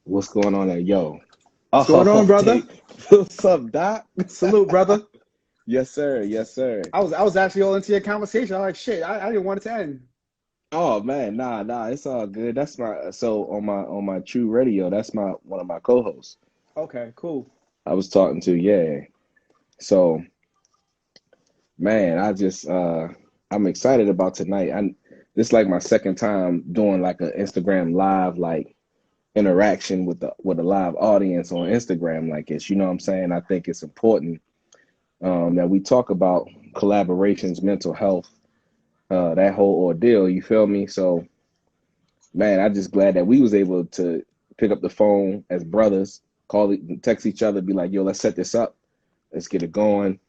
What's going on there? Yo. What's going on, Oh, brother? Tate. What's up, Doc? Salute, brother. Yes, sir. Yes, sir. I was actually all into your conversation. I'm like, shit, I didn't want it to end. Oh man, nah, it's all good. That's my so on my True Radio, that's my one of my co-hosts Okay, cool. I was talking to, yeah. So man, I'm excited about tonight. This like my second time doing like an Instagram live like interaction with the live audience on Instagram like this. You know what I'm saying? I think it's important that we talk about collaborations, mental health, that whole ordeal. You feel me? So, man, I'm just glad that we was able to pick up the phone as brothers, text each other, be like, "Yo, let's set this up, let's get it going,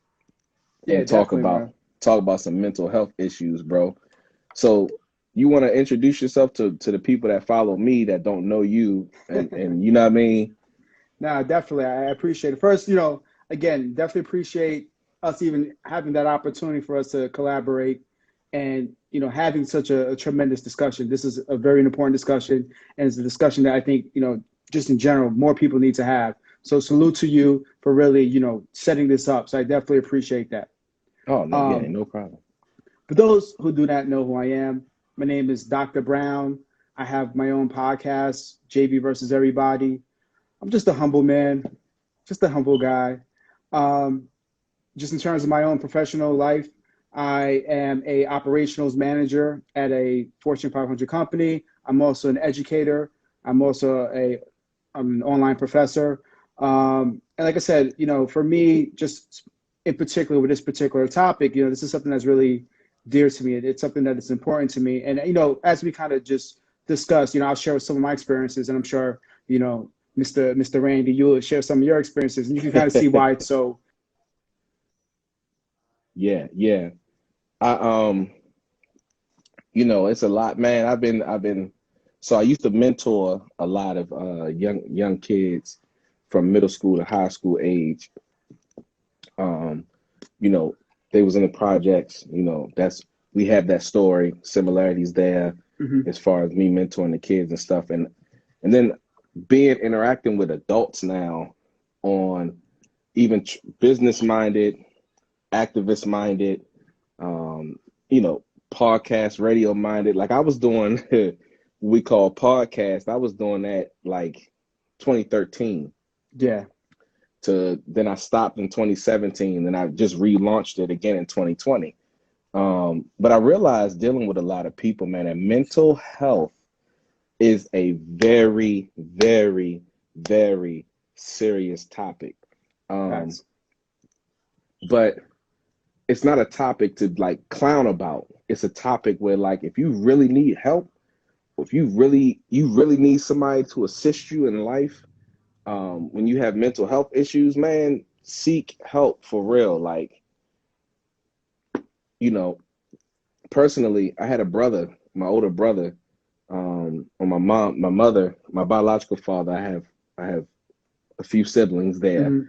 Yeah, and definitely, man. talk about some mental health issues, bro." So, you want to introduce yourself to the people that follow me that don't know you, and you know what I mean? Nah, definitely. I appreciate it. First, again, definitely appreciate us even having that opportunity for us to collaborate and, having such a tremendous discussion. This is a very important discussion, and it's a discussion that I think, just in general, more people need to have. So salute to you for really, setting this up. So I definitely appreciate that. Oh no, yeah, Um, no problem. For those who do not know who I am, my name is Dr. Brown. I have my own podcast, JB versus Everybody. I'm just a humble man, just a humble guy. Um, just in terms of my own professional life, I am a operations manager at a Fortune 500 company. I'm also an educator. I'm an online professor. And like I said, for me, just in particular with this particular topic, this is something that's really dear to me. It's something that is important to me. And, as we kind of just discussed, I'll share some of my experiences, and I'm sure, Mr. Randy, you will share some of your experiences, and you can kind of see why it's so. Yeah, yeah. I it's a lot, man. So I used to mentor a lot of young kids from middle school to high school age. Um, you know, they was in the projects, that's we have that story, similarities there Mhm. as far as me mentoring the kids and stuff. And then being interacting with adults now on even business minded, activist minded, um, you know, podcast, radio minded. Like I was doing what we call podcast. I was doing that like 2013 Yeah. to then I stopped in 2017 and I just relaunched it again in 2020. But I realized dealing with a lot of people, man, that mental health is a very, very, very serious topic. Um, Facts. but it's not a topic to like clown about. It's a topic where like if you really need help, if you really need somebody to assist you in life, when you have mental health issues, man, seek help for real. Like, you know, personally, I had a brother, my older brother, on my mother, my biological father. I have a few siblings there, Mhm.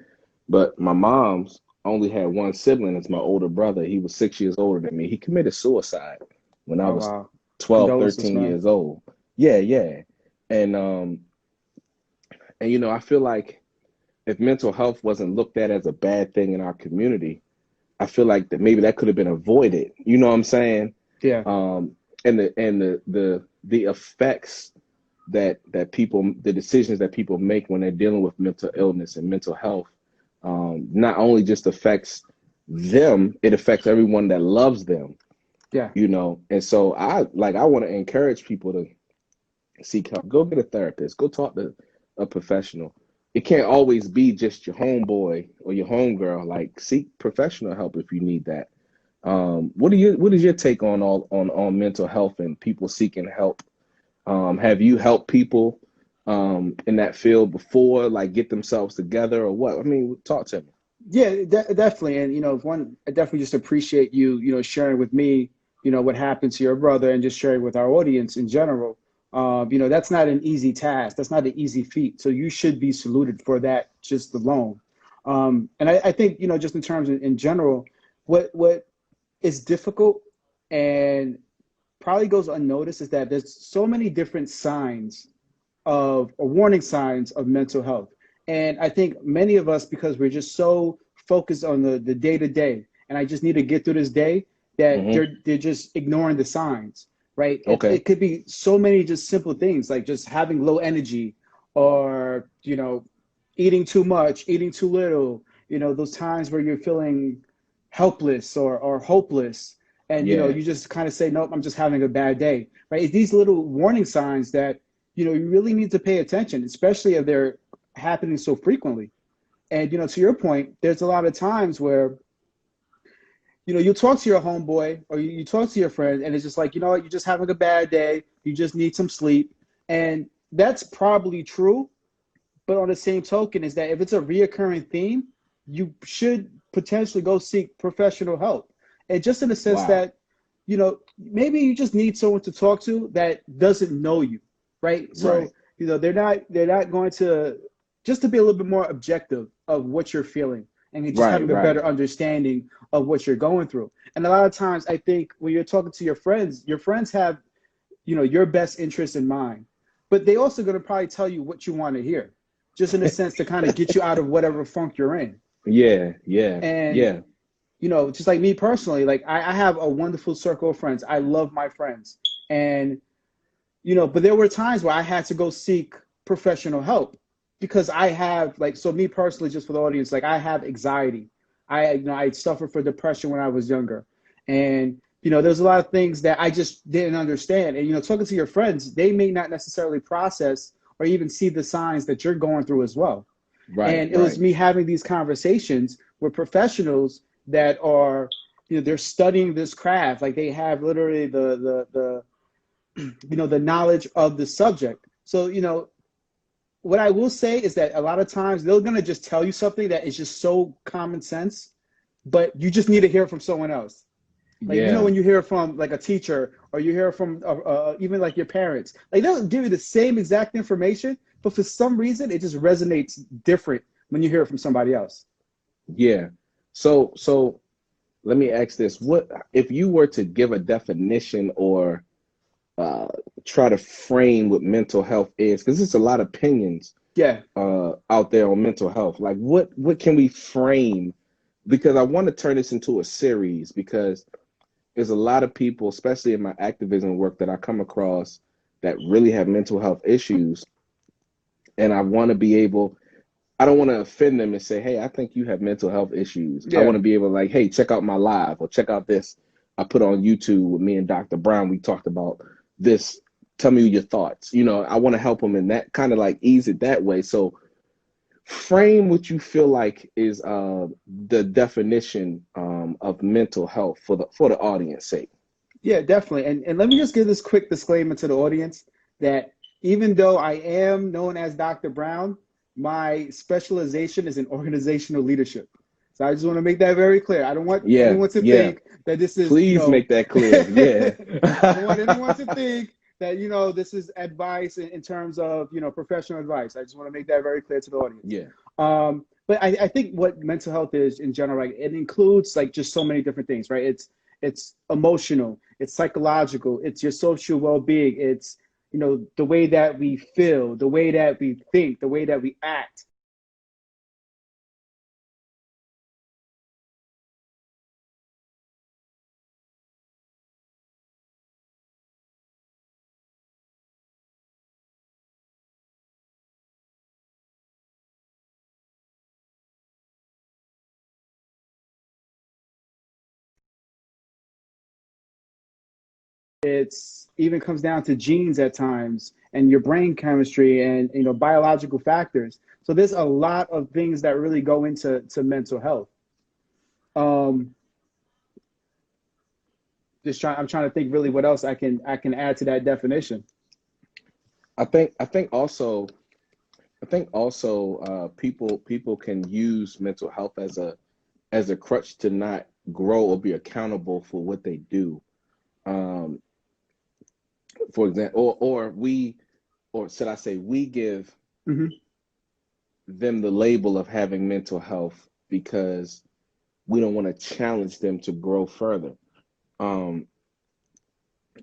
but my mom's only had one sibling. It's my older brother. He was 6 years older than me. He committed suicide when I Oh, was wow. 12, Condolences, 13 man. years old. Yeah, yeah. And I feel like if mental health wasn't looked at as a bad thing in our community, I feel like that maybe that could have been avoided. You know what I'm saying? Yeah. Um, and the effects that people, the decisions that people make when they're dealing with mental illness and mental health, not only just affects them, it affects everyone that loves them. Yeah. And so I want to encourage people to seek help. Go get a therapist. Go talk to a professional. It can't always be just your homeboy or your homegirl. Like seek professional help if you need that. What is your take on on mental health and people seeking help? Have you helped people in that field before, like get themselves together or what? I mean, talk to me. Yeah, definitely. And, I definitely just appreciate you, sharing with me, what happened to your brother and just sharing with our audience in general. That's not an easy task. That's not an easy feat. So you should be saluted for that just alone. And I think, just in terms in general, what is difficult and probably goes unnoticed is that there's so many different signs of or warning signs of mental health. And I think many of us, because we're just so focused on the day to day, and I just need to get through this day, that Hmm. they're just ignoring the signs, right? Okay. It could be so many just simple things like just having low energy, or eating too much, eating too little. Those times where you're feeling helpless or hopeless, and Yeah. you just kind of say, nope, I'm just having a bad day, right? It's these little warning signs that you really need to pay attention, especially if they're happening so frequently. And to your point, there's a lot of times where you talk to your homeboy, or you talk to your friend, and it's just like, what, you're just having a bad day, you just need some sleep. And that's probably true, but on the same token, is that if it's a reoccurring theme, you should potentially go seek professional help. And just in the sense Wow. that, maybe you just need someone to talk to that doesn't know you, right? Right. So, they're not going to, just to be a little bit more objective of what you're feeling, and just Right. having a Right. better understanding of what you're going through. And a lot of times, I think when you're talking to your friends have, your best interest in mind, but they also going to probably tell you what you want to hear, just in a sense to kind of get you out of whatever funk you're in. Yeah. Yeah. And Yeah. just like me personally, like I have a wonderful circle of friends. I love my friends. And but there were times where I had to go seek professional help, because I have, like, so me personally, just for the audience, like, I have anxiety. I suffered from depression when I was younger. And there's a lot of things that I just didn't understand. And talking to your friends, they may not necessarily process or even see the signs that you're going through as well. Right. And it was Right. me having these conversations with professionals that are, they're studying this craft, like they have literally the knowledge of the subject. So what I will say is that a lot of times they're going to just tell you something that is just so common sense, but you just need to hear from someone else. Like, Yeah. when you hear from like a teacher, or you hear from even like your parents, like they'll give you the same exact information, but for some reason it just resonates different when you hear it from somebody else. Yeah. So let me ask this. What if you were to give a definition, or uh, try to frame what mental health is? Because there's a lot of opinions Yeah. out there on mental health. Like, what can we frame? Because I want to turn this into a series, because there's a lot of people, especially in my activism work, that I come across that really have mental health issues, and I want to be able. I don't want to offend them and say, "Hey, I think you have mental health issues." I want Yeah. to be able to, like, "Hey, check out my live, or check out this I put on YouTube with me and Dr. Brown. We talked about this. Tell me your thoughts." I want to help them in that kind of, like, ease it that way. So frame what you feel like is the definition of mental health for the audience sake. Yeah, definitely. And let me just give this quick disclaimer to the audience that even though I am known as Dr. Brown, my specialization is in organizational leadership. So I just want to make that very clear. I don't want Yeah, anyone to yeah. think that this is, Please make that clear. Yeah. I don't want anyone to think that, this is advice in terms of, professional advice. I just want to make that very clear to the audience. Yeah. But I think what mental health is in general, like, it includes like just so many different things, right? It's emotional, it's psychological, it's your social well-being, it's the way that we feel, the way that we think, the way that we act. It's even comes down to genes at times, and your brain chemistry, and biological factors. So there's a lot of things that really go into mental health. um I'm trying to think really what else I can add to that definition. I think also people can use mental health as a crutch to not grow or be accountable for what they do. Um, for example, or should I say, we give Hmm. them the label of having mental health because we don't want to challenge them to grow further. Um,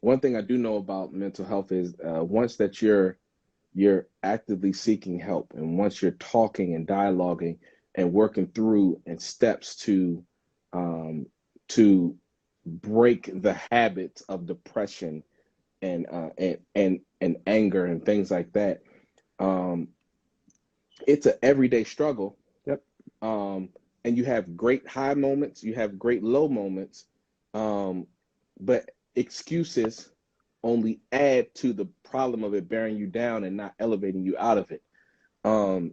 One thing I do know about mental health is once that you're you're actively seeking help. And once you're talking and dialoguing and working through and steps to break the habits of depression and anger and things like that, um, it's an everyday struggle. Yep. And you have great high moments, you have great low moments, but excuses only add to the problem of it bearing you down and not elevating you out of it. Um,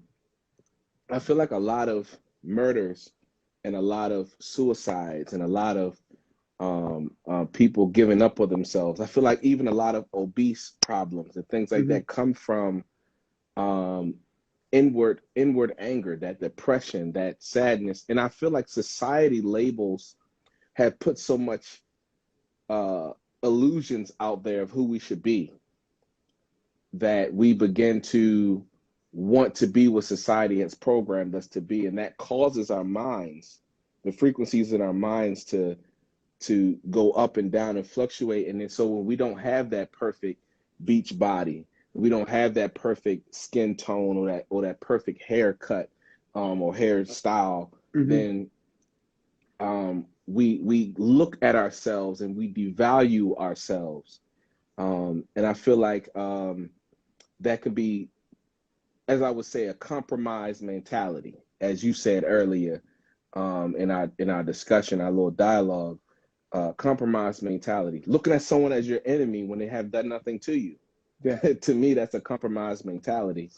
I feel like a lot of murders and a lot of suicides and a lot of people giving up on themselves. I feel like even a lot of obese problems and things like Mm-hmm. that come from um, inward anger, that depression, that sadness. And I feel like society labels have put so much illusions out there of who we should be that we begin to want to be what society has programmed us to be, and that causes our minds, the frequencies in our minds, to go up and down and fluctuate. And then so when we don't have that perfect beach body, we don't have that perfect skin tone or that perfect haircut or hairstyle, Mm-hmm. then we look at ourselves and we devalue ourselves. And I feel like that could be, as I would say, a compromised mentality, as you said earlier in our discussion, our little dialogue. Compromised mentality, looking at someone as your enemy when they have done nothing to you. Yeah. To me, that's a compromised mentality.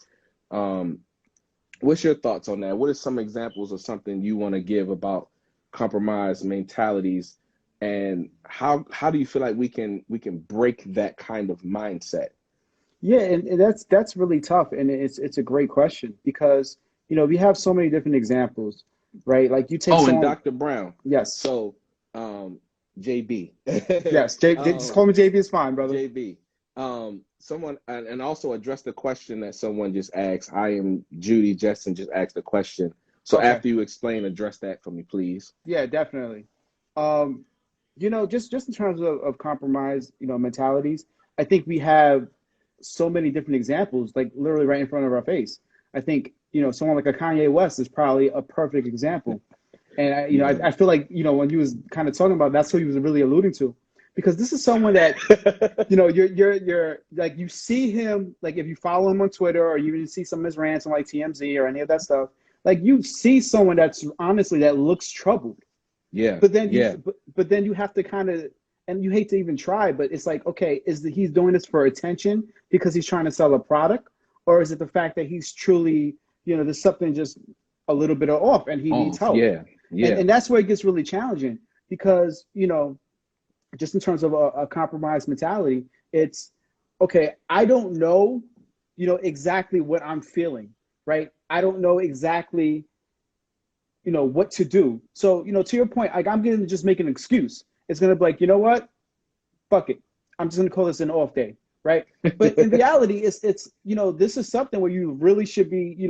What's your thoughts on that? What are some examples of something you want to give about compromised mentalities, and how do you feel like we can break that kind of mindset? Yeah, and that's really tough, and it's a great question because we have so many different examples, right? Like you take Oh, and someone. Dr. Brown. Yes. So, JB. Yes. Just call me JB. Is fine, brother. JB. Someone, and also address the question that someone just asked. I am Judy Jetson just asked the question. So Okay. after you explain, address that for me, please. Yeah, definitely. Just in terms of compromise, mentalities, I think we have so many different examples, like literally right in front of our face. I think, someone like a Kanye West is probably a perfect example. And I feel like, when he was kind of talking about, that's who he was really alluding to, because this is someone that, you're like, you see him, like if you follow him on Twitter or you even see some of his rants on like TMZ or any of that stuff, like you see someone that's honestly that looks troubled. Yeah. But then yeah. but then you have to kind of, and you hate to even try, but it's like, okay, he's doing this for attention because he's trying to sell a product, or is it the fact that he's truly, there's something just a little bit off and he needs help? Yeah. Yeah. And that's where it gets really challenging because, just in terms of a compromised mentality, it's okay. I don't know, exactly what I'm feeling, right? I don't know exactly, what to do. So, to your point, like I'm going to just make an excuse. It's going to be like, you know what? Fuck it. I'm just going to call this an off day, right? But in reality, it's this is something where you really should be,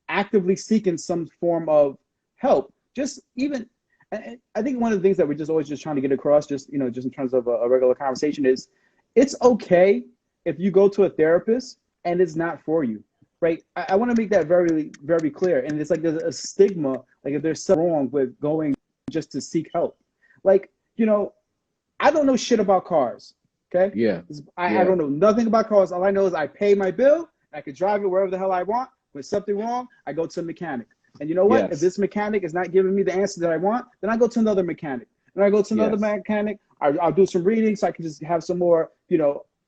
actively seeking some form of help. Just even, I think one of the things that we're just always just trying to get across, just just in terms of a regular conversation, is it's okay if you go to a therapist and it's not for you, right? I want to make that very, very clear. And it's like there's a stigma, like if there's something wrong with going just to seek help. Like, I don't know shit about cars, okay? Yeah. I don't know nothing about cars. All I know is I pay my bill, I can drive it wherever the hell I want. When something wrong, I go to a mechanic. And you know what? Yes. If this mechanic is not giving me the answer that I want, then I go to another mechanic. And I go to another mechanic. I'll do some reading so I can just have some more,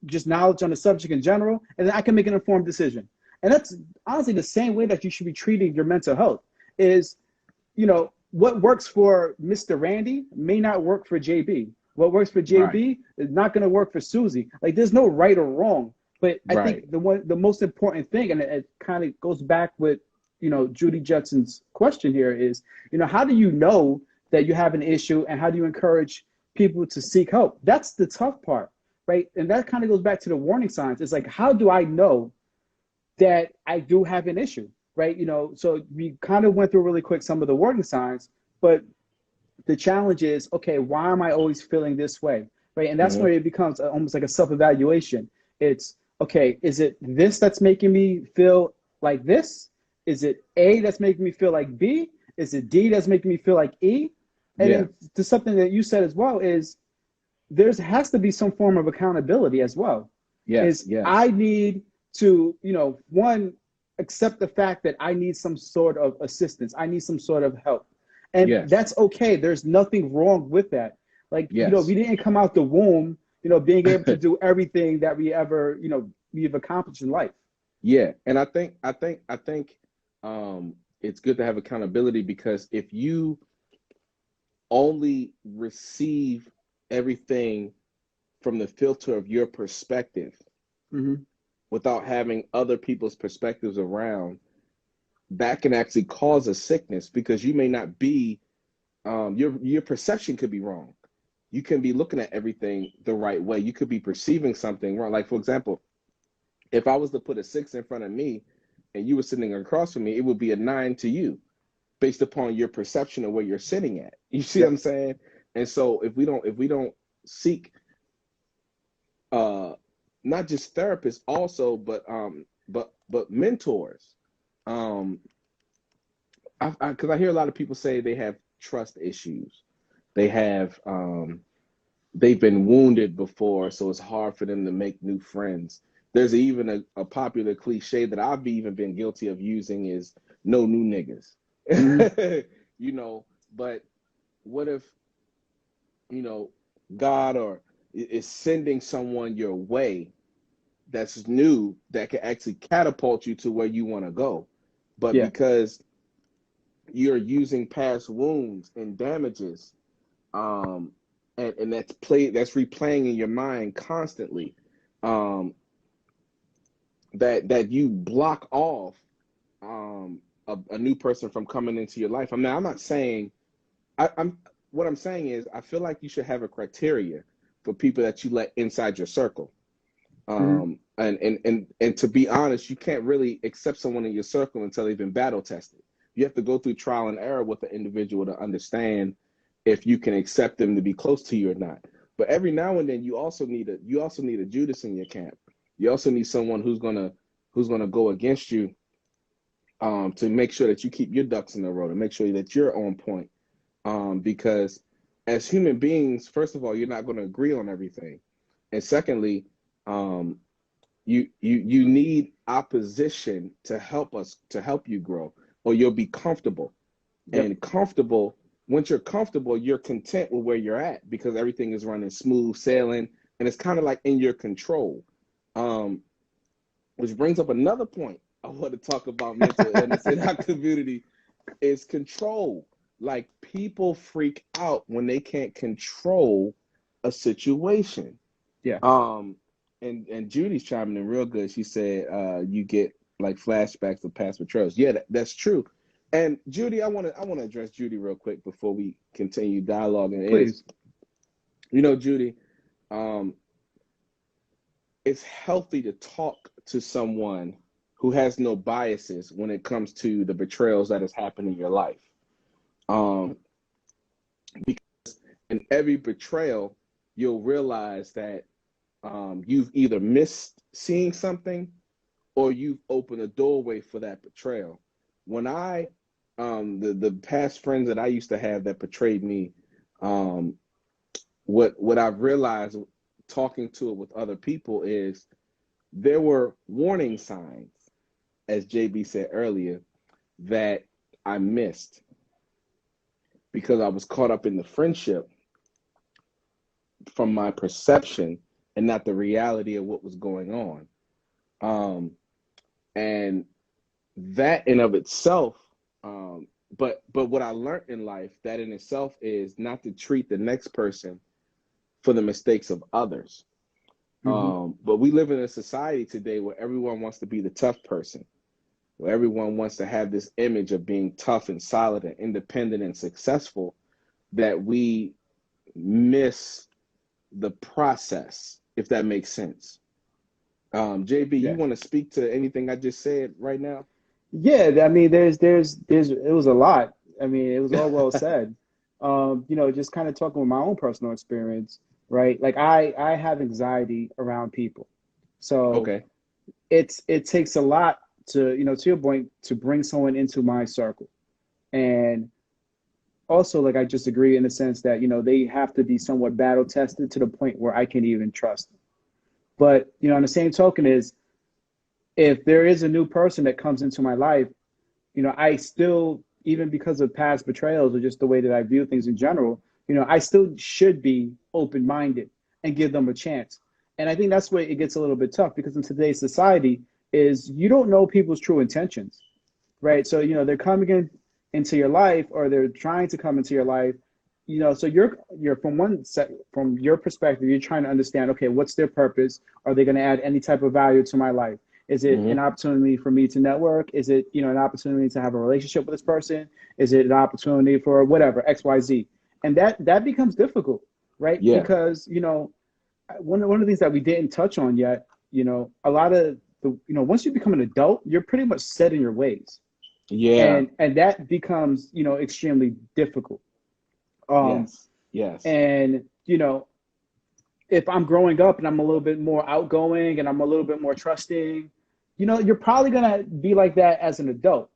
just knowledge on the subject in general. And then I can make an informed decision. And that's honestly the same way that you should be treating your mental health is, what works for Mr. Randy may not work for JB. What works for JB is not going to work for Susie. Like there's no right or wrong. But I think the most important thing, and it kind of goes back with, Judy Jetson's question here is, how do you know that you have an issue and how do you encourage people to seek help? That's the tough part, right? And that kind of goes back to the warning signs. It's like, how do I know that I do have an issue, right? So we kind of went through really quick some of the warning signs, but the challenge is, okay, why am I always feeling this way, right? And that's where it becomes almost like a self-evaluation. It's, okay, is it this that's making me feel like this? Is it A that's making me feel like B? Is it D that's making me feel like E? And Yeah. then to something that you said as well is there's has to be some form of accountability as well. Yes. Is I Yes. need to, one, accept the fact that I need some sort of assistance. I need some sort of help. And Yes. that's okay. There's nothing wrong with that. Like, Yes. we didn't come out the womb, being able to do everything that we ever, we've accomplished in life. Yeah. And I think it's good to have accountability because if you only receive everything from the filter of your perspective Mm-hmm. without having other people's perspectives around, that can actually cause a sickness because you may not be your perception could be wrong. You can be looking at everything the right way. You could be perceiving something wrong. Like for example, if I was to put a 6 in front of me and you were sitting across from me, it would be a 9 to you based upon your perception of where you're sitting at. You see what Yep. I'm saying? And so if we don't seek uh not just therapists also but mentors. um because I hear a lot of people say they have trust issues. They have they've been wounded before, so it's hard for them to make new friends. There's even a popular cliche that I've even been guilty of using is no new niggas. Mm-hmm. you know, but what if, you know, God or is sending someone your way that's new that can actually catapult you to where you want to go. But Yeah. because you're using past wounds and damages, um, and that's replaying in your mind constantly, um, that you block off a new person from coming into your life. I mean, I'm not saying I'm what I'm saying is I feel like you should have a criteria for people that you let inside your circle. Mm-hmm. And to be honest, you can't really accept someone in your circle until they've been battle tested. You have to go through trial and error with the individual to understand if you can accept them to be close to you or not. But every now and then you also need a Judas in your camp. You also need someone who's gonna go against you, to make sure that you keep your ducks in a row, to make sure that you're on point. Because as human beings, first of all, you're not going to agree on everything, and secondly, um, you need opposition to help you grow, or you'll be comfortable. Yep. And comfortable, once you're comfortable, you're content with where you're at because everything is running smooth sailing, and it's kind of like in your control. Um, which brings up another point I want to talk about mental illness in our community is control. Like people freak out when they can't control a situation. Yeah. Um, and Judy's chiming in real good. She said, "You get like flashbacks of past betrayals." Yeah, that's true. And Judy, I want to address Judy real quick before we continue dialoguing. Is Please. Judy, um, it's healthy to talk to someone who has no biases when it comes to the betrayals that has happened in your life. Um, in every betrayal, you'll realize that you've either missed seeing something or you've opened a doorway for that betrayal. When the past friends that I used to have that betrayed me, um, what I've realized talking to it with other people is there were warning signs, as JB said earlier, that I missed because I was caught up in the friendship from my perception and not the reality of what was going on. Um, and that in of itself, but what I learned in life, that in itself is not to treat the next person for the mistakes of others. Mm-hmm. But we live in a society today where everyone wants to be the tough person, where everyone wants to have this image of being tough and solid and independent and successful, that we miss the process, if that makes sense. JB, you Yeah. want to speak to anything I just said right now? Yeah, I mean, it was a lot. I mean, it was all well said. Just kind of talking with my own personal experience, right? Like I have anxiety around people. So Okay. it takes a lot to, to your point, to bring someone into my circle. And also, like, I just agree in the sense that, they have to be somewhat battle tested to the point where I can even trust them. But, on the same token is, if there is a new person that comes into my life, I still, even because of past betrayals or just the way that I view things in general, I still should be open minded and give them a chance. And I think that's where it gets a little bit tough, because in today's society, is you don't know people's true intentions, right? So, they're coming into your life, or they're trying to come into your life, so you're from one set, from your perspective, you're trying to understand, okay, what's their purpose? Are they going to add any type of value to my life? Is it an Hmm. opportunity for me to network? Is it, an opportunity to have a relationship with this person? Is it an opportunity for whatever, XYZ? And that becomes difficult, right? Yeah. Because, one of the things that we didn't touch on yet, a lot of the, once you become an adult, you're pretty much set in your ways. Yeah. And that becomes, extremely difficult. Um, Yes. Yes. and, if I'm growing up and I'm a little bit more outgoing and I'm a little bit more trusting, you're probably gonna be like that as an adult.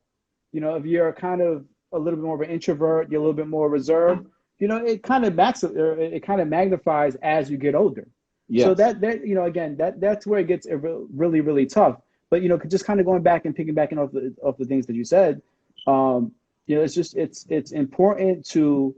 If you're kind of a little bit more of an introvert, you're a little bit more reserved, it kind of magnifies as you get older. So Yes. that again, that's where it gets really, really tough. But just kind of going back and piggybacking off the things that you said, um, it's just it's important to,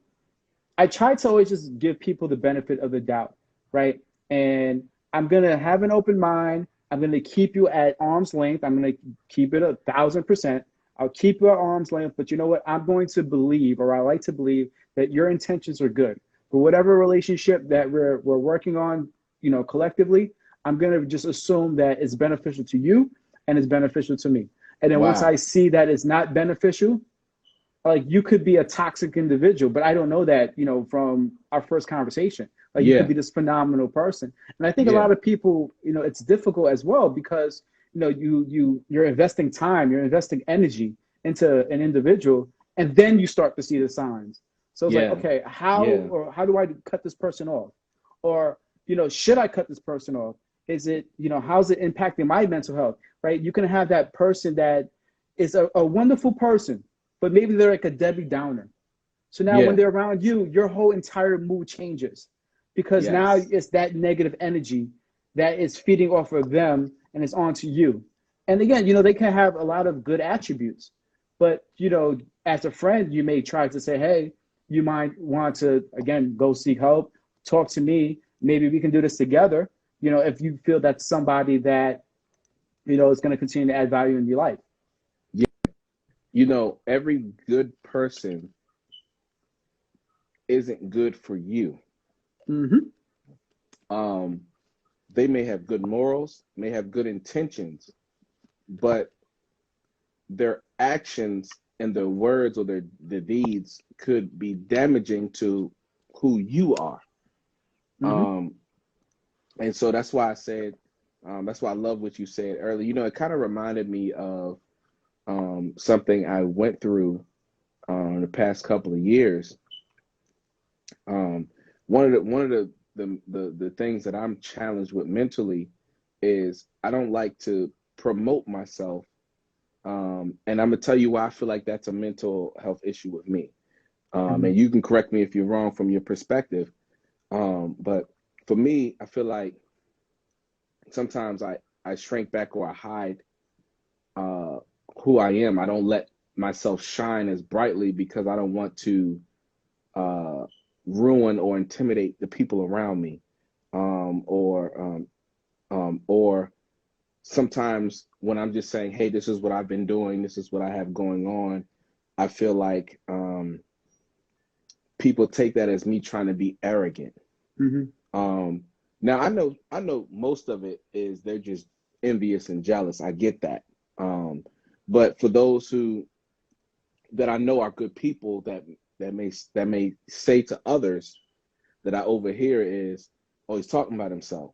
I try to always just give people the benefit of the doubt, right? And I'm gonna have an open mind. I'm gonna keep you at arm's length. I'm gonna keep it 1,000%. I'll keep you at arm's length, but you know what? I'm going to believe, or I like to believe, that your intentions are good. For whatever relationship that we're working on, collectively, I'm gonna just assume that it's beneficial to you and it's beneficial to me. And then once I Wow. see that it's not beneficial, like, you could be a toxic individual, but I don't know that, from our first conversation. Like, you could Yeah. be this phenomenal person. And I think a Yeah. lot of people, it's difficult as well, because, you're investing time, you're investing energy into an individual, and then you start to see the signs. So it's like, Yeah. okay, Yeah. how do I cut this person off? Or, should I cut this person off? Is it, how's it impacting my mental health? Right? You can have that person that is a wonderful person, but maybe they're like a Debbie Downer. So now when Yeah. they're around you, your whole entire mood changes, because now Yes. it's that negative energy that is feeding off of them and it's onto you. And again, they can have a lot of good attributes, but as a friend, you may try to say, hey, you might want to, again, go seek help, talk to me. Maybe we can do this together. If you feel that's somebody that is going to continue to add value in your life. Yeah. Every good person isn't good for you. Mm-hmm. Um, they may have good morals, may have good intentions, but their actions and their words, or their deeds, could be damaging to who you are. Mm-hmm. Um, and so that's why I said, that's why I love what you said earlier. It kind of reminded me of something I went through the past couple of years. Um, one of the things that I'm challenged with mentally is I don't like to promote myself. And I'm gonna tell you why I feel like that's a mental health issue with me. Mm-hmm. And you can correct me if you're wrong from your perspective. But for me, I feel like sometimes I shrink back, or I hide uh, who I am. I don't let myself shine as brightly because I don't want to uh, ruin or intimidate the people around me. Or sometimes when I'm just saying, hey, this is what I've been doing, this is what I have going on, I feel like people take that as me trying to be arrogant. Mm-hmm. Um, Now I know most of it is they're just envious and jealous. I get that. But for those who that I know are good people, that may say to others that I overhear is, oh, he's talking about himself.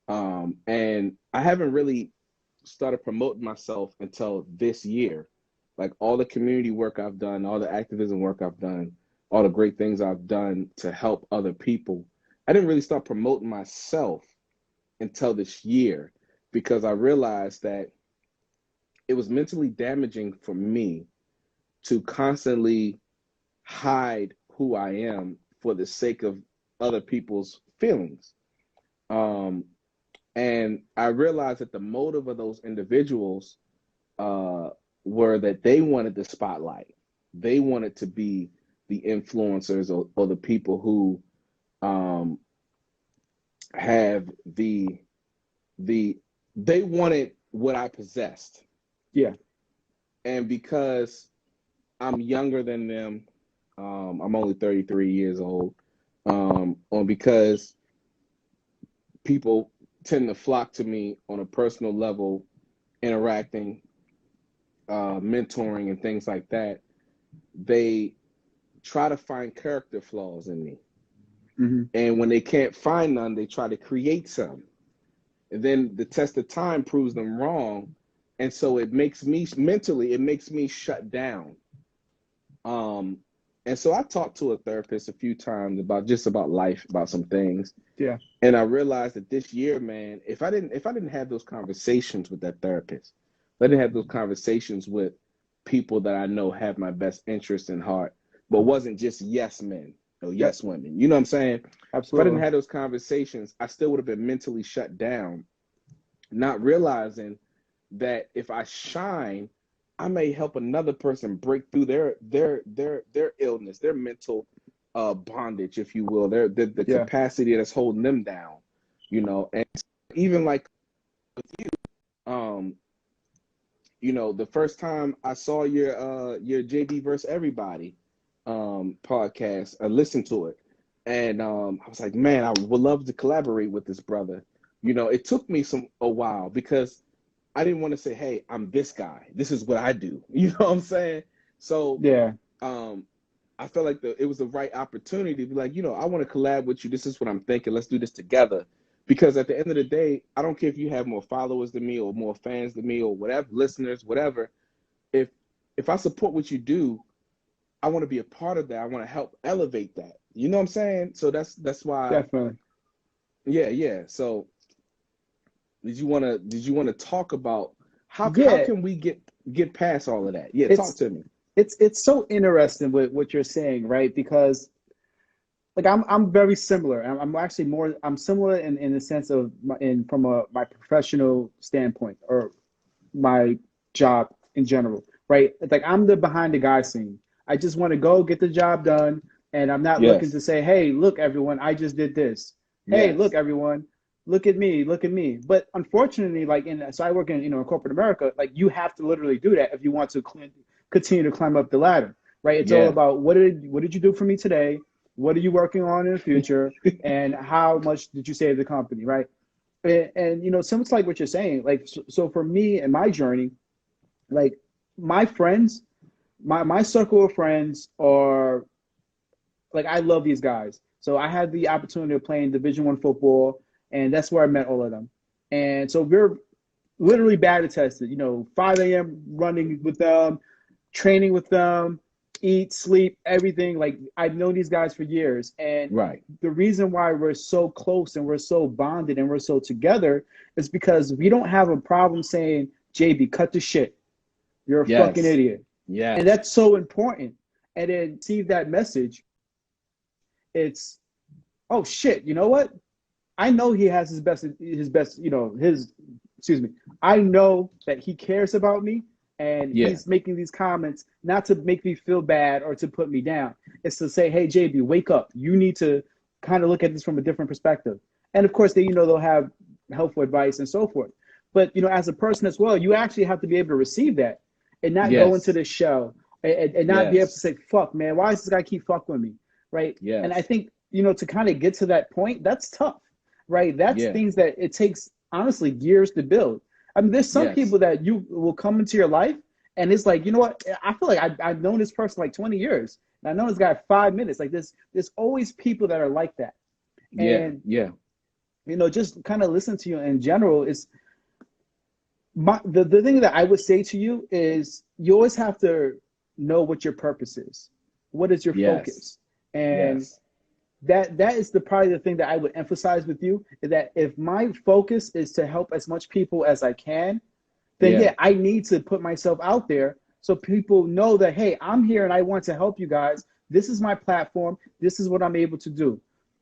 And I haven't really started promoting myself until this year. Like, all the community work I've done, all the activism work I've done, all the great things I've done to help other people, I didn't really start promoting myself until this year, because I realized that it was mentally damaging for me to constantly hide who I am for the sake of other people's feelings. Um, and I realized that the motive of those individuals uh, were that they wanted the spotlight. They wanted to be the influencers, or the people who um, have the they wanted what I possessed. Yeah. And because I'm younger than them, I'm only 33 years old, or because people tend to flock to me on a personal level, interacting, mentoring, and things like that, they try to find character flaws in me. Mm-hmm. And when they can't find none, they try to create some. And then the test of time proves them wrong. And so it makes me mentally, it makes me shut down. Um, and so I talked to a therapist a few times about life, about some things. Yeah. And I realized that this year, man, if I didn't have those conversations with that therapist, if I didn't have those conversations with people that I know have my best interest in heart, but wasn't just yes men or Yep. yes women. You know what I'm saying? If I didn't Absolutely. have those conversations, I still would have been mentally shut down, not realizing that if I shine, I may help another person break through their illness, their mental bondage, if you will, the Yeah. capacity that's holding them down, and even like um, the first time I saw your JB versus Everybody podcast, I listened to it, and I was like, man, I would love to collaborate with this brother. It took me a while because I didn't want to say, hey, I'm this guy. This is what I do. You know what I'm saying? So Yeah. um, I felt like it was the right opportunity to be like, I want to collab with you. This is what I'm thinking. Let's do this together. Because at the end of the day, I don't care if you have more followers than me or more fans than me or whatever, listeners, whatever. If I support what you do, I want to be a part of that. I want to help elevate that. You know what I'm saying? So that's why, Definitely. yeah, yeah. So did you want to talk about how Yeah. can we get past all of that? Yeah, talk It's to me. it's so interesting with what you're saying, right? Because like I'm very similar. I'm actually more. I'm similar in the sense of from my professional standpoint or my job in general, right? It's like I'm the behind the guy scene. I just want to go get the job done, and I'm not looking Yes. to say, "Hey, look, everyone, I just did this." Hey, look, Yes. everyone, look at me. But unfortunately, so I work in corporate America. Like you have to literally do that if you want to continue to climb up the ladder, right? It's all Yeah. about what did you do for me today? What are you working on in the future? And how much did you save the company, right? And something like what you're saying, like so for me and my journey, like my friends, my circle of friends are like I love these guys. So I had the opportunity of playing Division I football, and that's where I met all of them. And so we're literally battle tested. 5 a.m. running with them, training with them, eat, sleep, everything. Like I've known these guys for years, and Right. the reason why we're so close and we're so bonded and we're so together is because we don't have a problem saying, "JB, cut the shit. You're a fucking Yes. idiot," and Yes. that's so important. And then receive that message. It's oh shit. You know what? I know he has his best. His excuse me. I know that he cares about me and Yeah. he's making these comments not to make me feel bad or to put me down. It's to say, hey, JB, wake up. You need to kind of look at this from a different perspective. And of course, they'll have helpful advice and so forth. But as a person as well, you actually have to be able to receive that and not go into Yes. this show and not be able to Yes. say, fuck, man, why does this guy keep fucking with me? Right. And I Yes. think, to kind of get to that point, that's tough, right? That's Yeah. things that it takes honestly years to build. I mean, there's some Yes. people that you will come into your life and it's like, you know what? I feel like I've known this person like 20 years and I know this guy 5 minutes. Like there's always people that are like that. Yeah. And, Yeah. just kind of listen to you in general is the thing that I would say to you is you always have to know what your purpose is. What is your Yes. focus? And Yes. that is the probably the thing that I would emphasize with you, is that if my focus is to help as much people as I can, then Yeah. yeah, I need to put myself out there so people know that, hey, I'm here and I want to help you guys. This is my platform. This is what I'm able to do.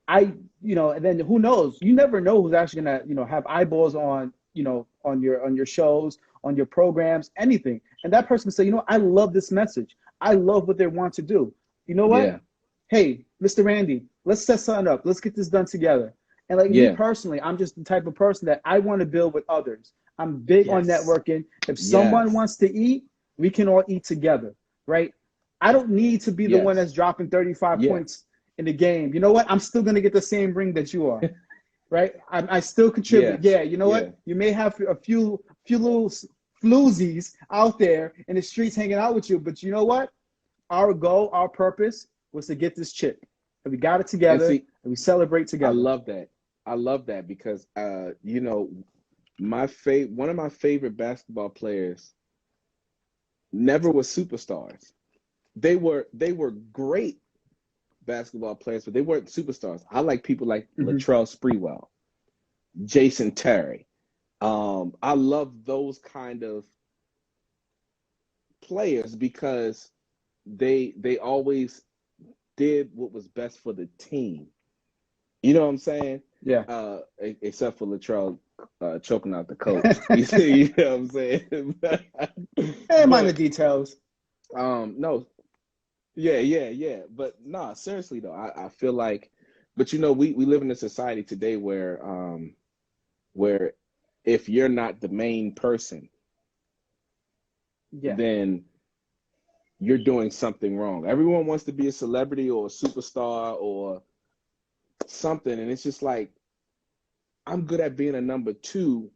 And then who knows? You never know who's actually gonna, have eyeballs on, on your shows, on your programs, anything. And that person can say, I love this message. I love what they want to do. You know what? Yeah. Hey, Mr. Randy, let's set something up. Let's get this done together. And like me Yeah. personally, I'm just the type of person that I want to build with others. I'm big on Yes. networking. If someone Yes. wants to eat, we can all eat together, right? I don't need to be the one Yes. that's dropping 35 Yeah. points in the game. You know what? I'm still going to get the same ring that you are, right? I still contribute. Yes. Yeah, you know Yeah. what? You may have a few little floozies out there in the streets hanging out with you, but you know what? Our goal, our purpose was to get this chip. And we got it And together see, and we celebrate I together. love that. I love that because one of my favorite basketball players never was superstars. They were great basketball players, but they weren't superstars. I like people like Mm-hmm. Latrell Sprewell, Jason Terry. I love those kind of players because they always did what was best for the team. You know what I'm saying? Yeah. Except for Latrell choking out the coach. You know what I'm saying? And minor But details. no, yeah. But nah, seriously though, I feel like, but we live in a society today where if you're not the main person, Yeah. then you're doing something wrong. Everyone wants to be a celebrity or a superstar or something, and it's just like I'm good at being a number two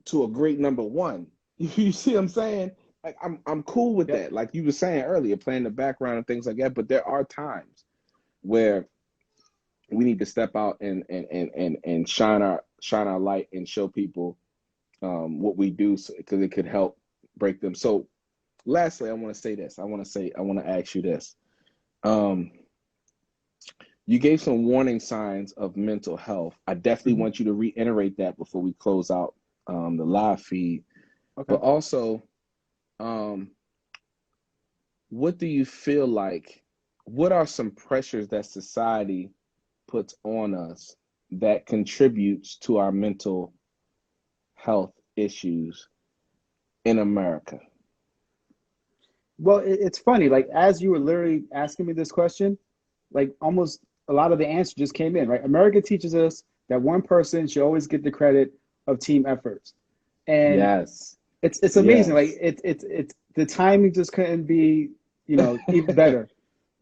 to a great number one. You see what I'm saying? Like I'm cool with Yep. that. Like you were saying earlier, playing the background and things like that. But there are times where we need to step out and shine our light and show people what we do because it could help break them. So lastly, I want to say this. I want to ask you this. Um, you gave some warning signs of mental health. I definitely Mm-hmm. want you to reiterate that before we close out the live feed. Okay. But also, um, what do you feel like? What are some pressures that society puts on us that contributes to our mental health issues in America? Well, it's funny. Like as you were literally asking me this question, like almost a lot of the answer just came in, right? America teaches us that one person should always get the credit of team efforts. And Yes, it's amazing. Like yes, it's the timing just couldn't be, even better.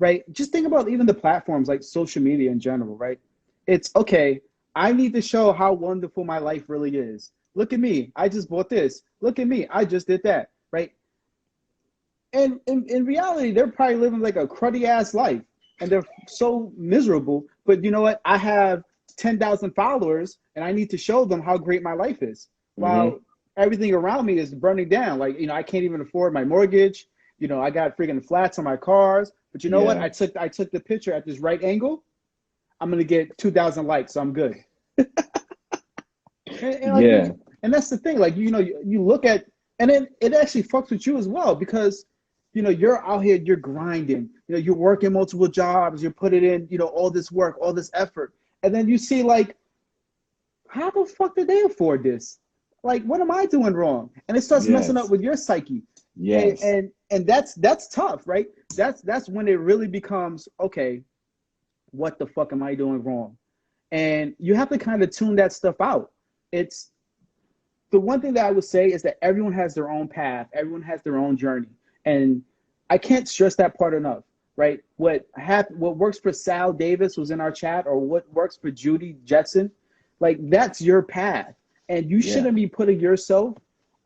Right? Just think about even the platforms like social media in general, right? It's okay, I need to show how wonderful my life really is. Look at me. I just bought this. Look at me. I just did that. Right? And in reality, they're probably living like a cruddy ass life and they're so miserable. But you know what? I have 10,000 followers and I need to show them how great my life is. mm-hmm. While everything around me is burning down. Like, I can't even afford my mortgage. I got freaking flats on my cars. But you know what? Yeah, I took the picture at this right angle. I'm gonna get 2,000 likes, so I'm good. And like yeah, and that's the thing. Like you look at, and then it actually fucks with you as well because you're out here, you're grinding, you're working multiple jobs, you're putting in all this work, all this effort, and then you see like, how the fuck did they afford this? Like, what am I doing wrong? And it starts messing up yes, with your psyche, and yes, and and that's tough, right? That's when it really becomes okay. What the fuck am I doing wrong? And you have to kind of tune that stuff out. It's the one thing that I would say is that everyone has their own path, everyone has their own journey, and I can't stress that part enough. Right? What works for Sal Davis was in our chat, or what works for Judy Jetson, like that's your path, and you yeah, shouldn't be putting yourself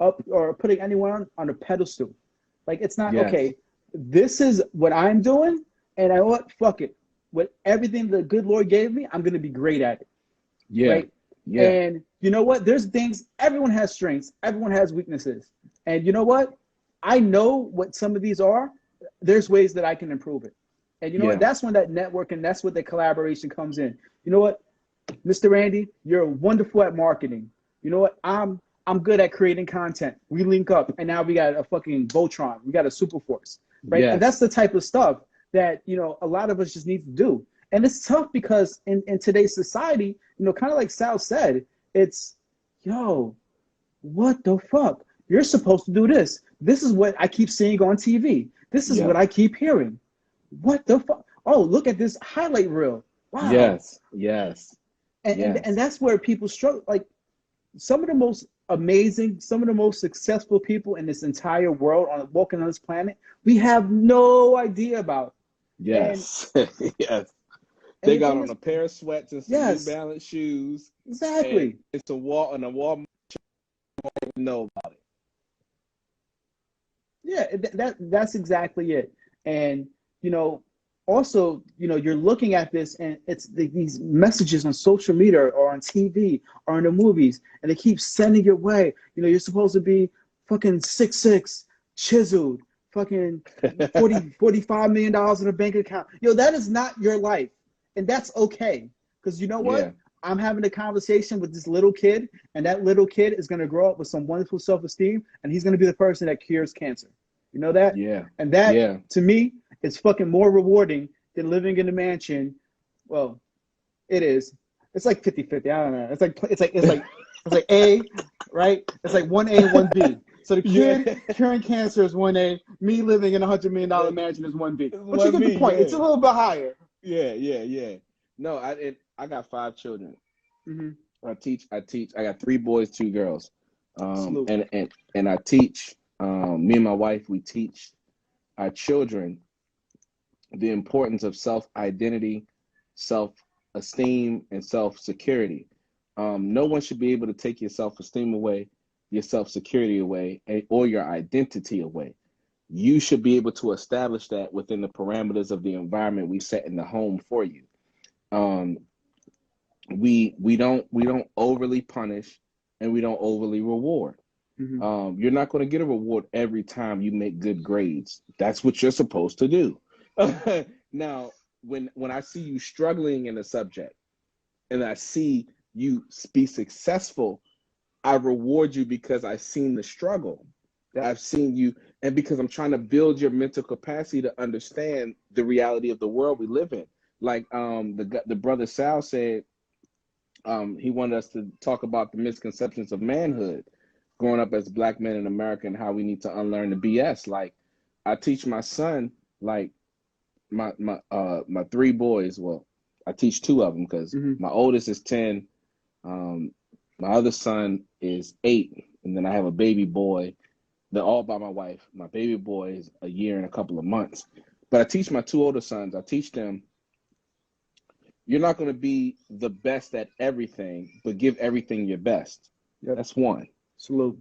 up or putting anyone on a pedestal. Like it's not yes, okay. This is what I'm doing, and I what fuck it. With everything the good Lord gave me, I'm gonna be great at it, yeah, right? yeah, And you know what? There's things, everyone has strengths, everyone has weaknesses. And you know what? I know what some of these are. There's ways that I can improve it. And you know what? Yeah. That's when that network and that's what the collaboration comes in. You know what, Mr. Randy, you're wonderful at marketing. You know what? I'm good at creating content. We link up, and now we got a fucking Voltron. We got a Super Force, right? And that's Yes. the type of stuff that a lot of us just need to do. And it's tough because in today's society, kind of like Sal said, it's yo, what the fuck? You're supposed to do this. This is what I keep seeing on TV. This is Yeah. what I keep hearing. What the fuck? Oh, look at this highlight reel. Wow. Yes. Yes. And Yes. that's where people struggle. Like some of the most amazing, some of the most successful people in this entire world on walking on this planet, we have no idea about. And Yes. Yes. and They the got thing on is, a pair of sweats and some New yes, Balance shoes, and exactly. it's a wall and a wall. Know about it. Yeah, that's exactly it. And also, you're looking at this, and it's these messages on social media or on TV or in the movies, and they keep sending your way. You're supposed to be fucking 6'6", chiseled, fucking 45 million in a bank account. That is not your life, and that's okay. Because you know what? Yeah. I'm having a conversation with this little kid, and that little kid is going to grow up with some wonderful self-esteem, and he's going to be the person that cures cancer. You know that? Yeah. And that, Yeah. to me, is fucking more rewarding than living in a mansion. Well, it is. It's like 50-50. I don't know. It's like A, right? It's like 1A and 1B. So the Yeah. kid curing cancer is 1A. Me living in a $100 million That- mansion is 1B. But you What get the me? point. It's Yeah. a little bit higher. Yeah. Yeah. Yeah. No, I got 5 children. Mm-hmm. I got 3 boys, 2 girls. Salute. And I teach. Me and my wife, we teach our children the importance of self-identity, self-esteem, and self-security. No one should be able to take your self-esteem away, your self-security away, or your identity away. You should be able to establish that within the parameters of the environment we set in the home for you. Um, we don't overly punish, and we don't overly reward. Mm-hmm. You're not going to get a reward every time you make good grades. That's what you're supposed to do. Now, when I see you struggling in a subject and I see you be successful, I reward you because I've seen the struggle. Yep. I've seen you, and because I'm trying to build your mental capacity to understand the reality of the world we live in. Like the brother Sal said, he wanted us to talk about the misconceptions of manhood growing up as Black men in America and how we need to unlearn the BS. Like I teach my son, like my 3 boys. Well, I teach 2 of them because Mm-hmm. my oldest is 10. My other son is 8, and then I have a baby boy. They're all by my wife. My baby boy is a year and a couple of months. But I teach my 2 older sons. I teach them you're not going to be the best at everything, but give everything your best. Yep. That's one. Salute.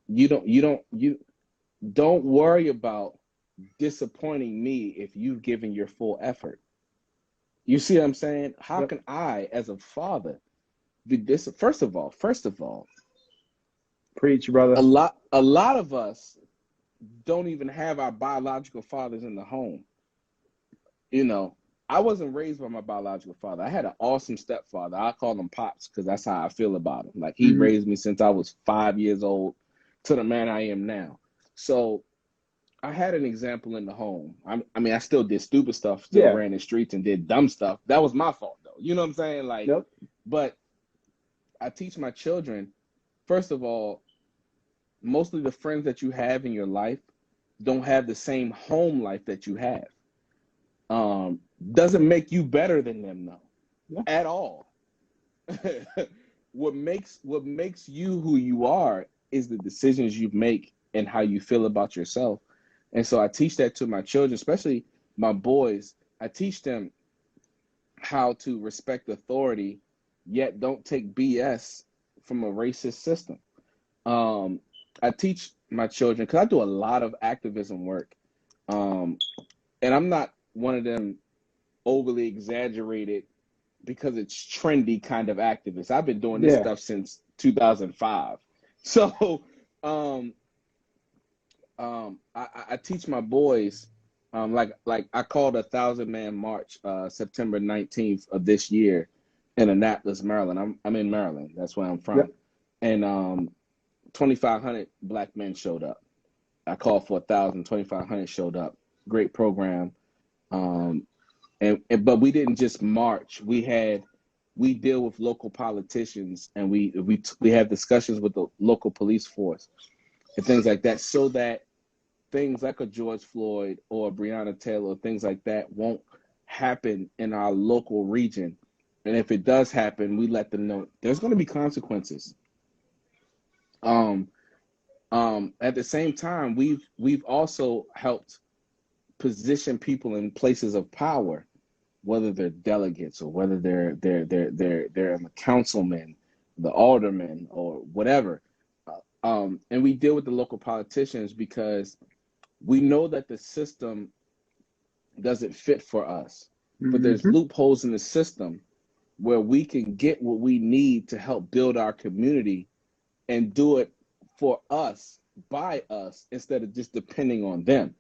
You don't worry about disappointing me if you've given your full effort. You see what I'm saying? How Yep. can I, as a father, be this? First of all, Preach, brother. a lot of us don't even have our biological fathers in the home. You know, I wasn't raised by my biological father. I had an awesome stepfather. I call him Pops because that's how I feel about him. Like he Mm-hmm. raised me since I was 5 years old to the man I am now. So I had an example in the home. I mean, I still did stupid stuff, still Yeah. ran the streets and did dumb stuff. That was my fault, though. You know what I'm saying? Like, Yep. but I teach my children, first of all, mostly the friends that you have in your life don't have the same home life that you have. Doesn't make you better than them, though, Yeah. at all. What makes you who you are is the decisions you make and how you feel about yourself. And so I teach that to my children, especially my boys. I teach them how to respect authority, yet don't take BS from a racist system. I teach my children because I do a lot of activism work, and I'm not one of them overly exaggerated because it's trendy kind of activist. I've been doing this Yeah. stuff since 2005. So I teach my boys Like I called a 1,000-man march September 19th of this year in Annapolis, Maryland. I'm in Maryland. That's where I'm from. Yep. And 2,500 black men showed up. I called for 1,000, 2,500 showed up. Great program. Um, but we didn't just march. We deal with local politicians, and we have discussions with the local police force and things like that, so that things like a George Floyd or Breonna Taylor, things like that, won't happen in our local region. And if it does happen, we let them know there's going to be consequences. Um, at the same time, we've also helped position people in places of power, whether they're delegates or whether they're the councilmen, the aldermen, or whatever. And we deal with the local politicians because we know that the system doesn't fit for us, but there's Mm-hmm. loopholes in the system where we can get what we need to help build our community and do it for us, by us, instead of just depending on them.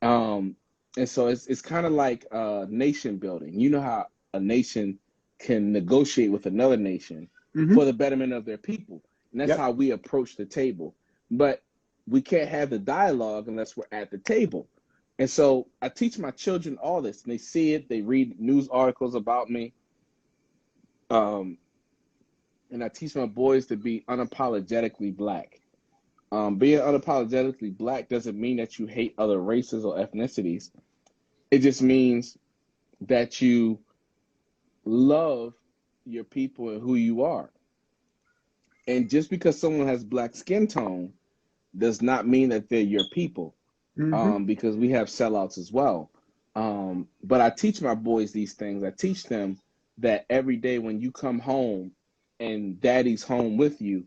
Um, and so it's kind of like nation building. You know how a nation can negotiate with another nation Mm-hmm. for the betterment of their people. And that's Yep. how we approach the table. But we can't have the dialogue unless we're at the table. And so I teach my children all this, and they see it, they read news articles about me. Um, and I teach my boys to be unapologetically black. Being unapologetically black doesn't mean that you hate other races or ethnicities. It just means that you love your people and who you are. And just because someone has black skin tone does not mean that they're your people, Mm-hmm. because we have sellouts as well. But I teach my boys these things. I teach them that every day when you come home and daddy's home with you,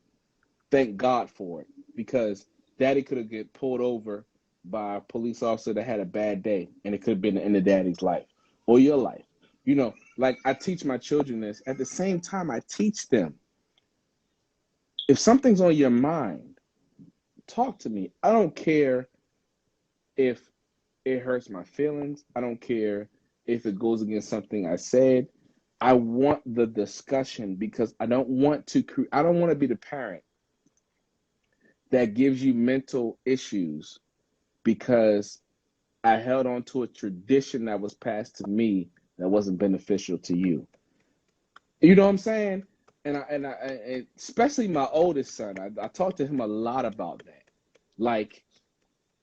thank God for it, because daddy could have get pulled over by a police officer that had a bad day, and it could have been the end of daddy's life or your life. Like I teach my children this. At the same time, I teach them, if something's on your mind, talk to me. I don't care if it hurts my feelings. I don't care if it goes against something I said. I want the discussion, because I don't want to be the parent that gives you mental issues because I held on to a tradition that was passed to me that wasn't beneficial to you. You know what I'm saying? And especially my oldest son, I talk to him a lot about that. Like,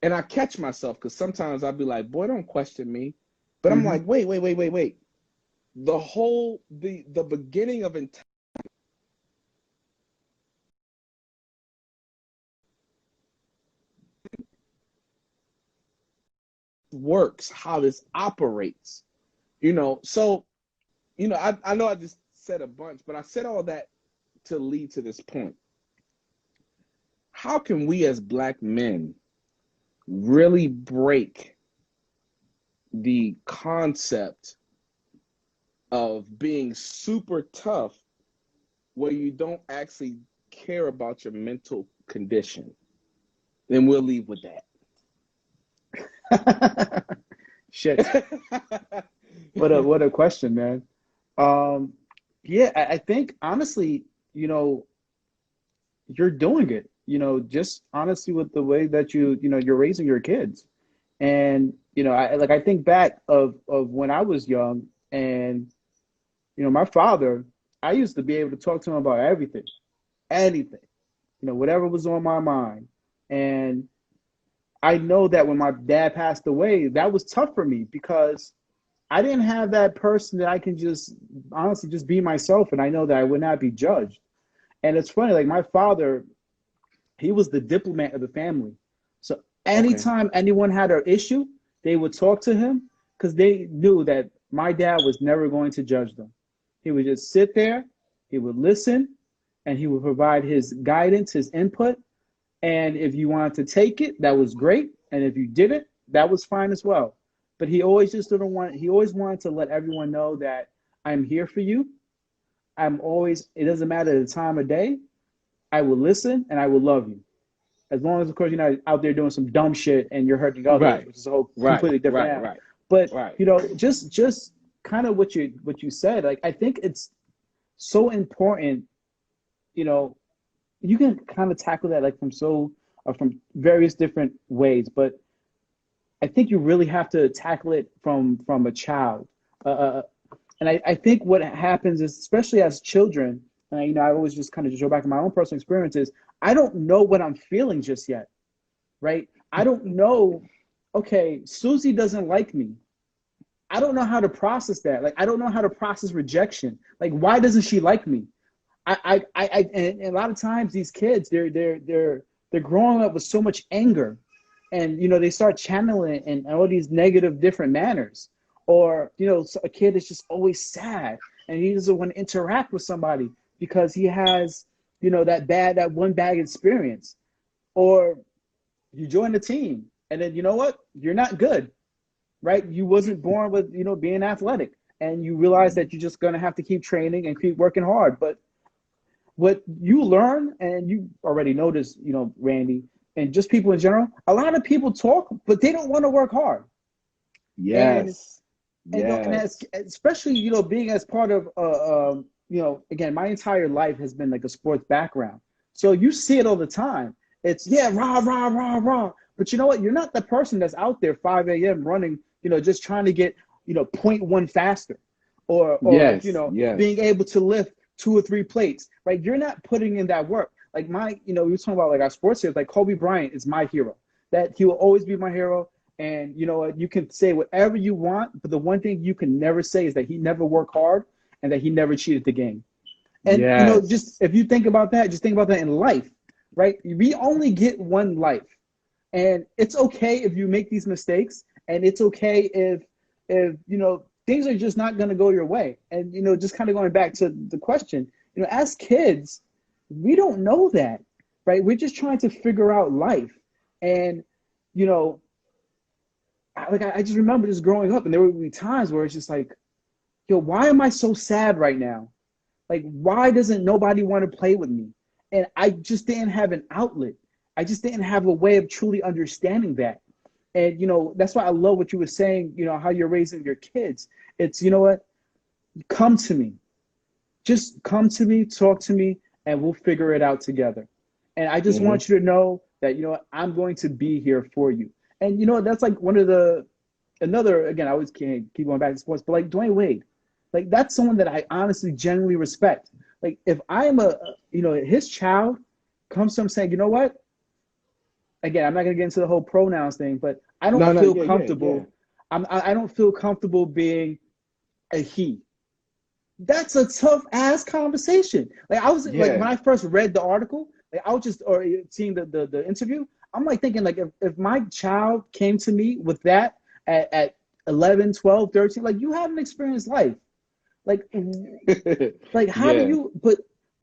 and I catch myself because sometimes I'll be like, boy, don't question me. But I'm Mm-hmm. like, wait. The beginning of works, how this operates, So, I know I just said a bunch, but I said all that to lead to this point. How can we as black men really break the concept of being super tough where you don't actually care about your mental condition? Then we'll leave with Shit. that. What a question, man. Um, yeah, I think honestly, you're doing it. Just honestly with the way that you're raising your kids. And I think back of when I was young, and my father, I used to be able to talk to him about everything, anything, whatever was on my mind. And I know that when my dad passed away, that was tough for me because I didn't have that person that I can just honestly just be myself, and I know that I would not be judged. And it's funny, like my father, he was the diplomat of the family. So Okay. anytime anyone had an issue, they would talk to him because they knew that my dad was never going to judge them. He would just sit there, he would listen, and he would provide his guidance, his input. And if you wanted to take it, that was great. And if you didn't, that was fine as well. But he always just didn't want, he always wanted to let everyone know that I'm here for you. I'm always, it doesn't matter the time of day, I will listen and I will love you. as long as, of course, you're not out there doing some dumb shit and you're hurting others, Right. which is a whole Right. completely different Right. animal. Right. But Right. just kind of what you said, like I think it's so important. You know, you can kind of tackle that like from various different ways, but I think you really have to tackle it from a child. And I think what happens is, especially as children, I always just kind of just go back to my own personal experiences. I don't know what I'm feeling just yet, right? I don't know. Okay, Susie doesn't like me. I don't know how to process that. Like, I don't know how to process rejection. Like, why doesn't she like me? And a lot of times these kids, they're growing up with so much anger, and they start channeling in all these negative different manners. Or a kid is just always sad, and he doesn't want to interact with somebody because he has that one bad experience. Or you join the team, and then you know what? You're not good, right? You wasn't born with being athletic, and you realize that you're just gonna have to keep training and keep working hard. But what you learn, and you already noticed, Randy, and just people in general, a lot of people talk, but they don't want to work hard. And Yes. and as, Yes. especially being as part of again, my entire life has been like a sports background, so you see it all the time. It's, yeah, rah rah rah rah, but you know what? You're not the person that's out there 5 a.m. running, just trying to get point one faster, or Yes. Yes. being able to lift two or three plates, right? You're not putting in that work. Like we were talking about like our sports heroes. Like Kobe Bryant is my hero. That he will always be my hero. And you know what? You can say whatever you want, but the one thing you can never say is that he never worked hard and that he never cheated the game. And just Yes. if you think about that, just think about that in life, right? We only get one life, and it's okay if you make these mistakes, and it's okay if things are just not going to go your way. And just kind of going back to the question, as kids, we don't know that, right? We're just trying to figure out life, and you know I just remember just growing up, and there would be times where it's just like, yo, why am I so sad right now? Like, why doesn't nobody want to play with me? And I just didn't have an outlet. I just didn't have a way of truly understanding that. And that's why I love what you were saying. How you're raising your kids. It's, what, come to me. Just come to me, talk to me, and we'll figure it out together. And I just Hmm. want you to know that, I'm going to be here for you. And that's like one of the another, again, I always can't keep going back to sports, but like Dwayne Wade, like that's someone that I honestly genuinely respect. Like if I am his child comes to him saying, you know what? Again, I'm not gonna get into the whole pronouns thing, but I don't No. No. feel Yeah. Yeah. Yeah. comfortable. I don't feel comfortable being a he. That's a tough ass conversation. Like I was like when Yeah. I first read the article, like I was just or seeing the interview, I'm like thinking like if my child came to me with that at 11, 12, 13, like you haven't experienced life. Like like how do Yeah. you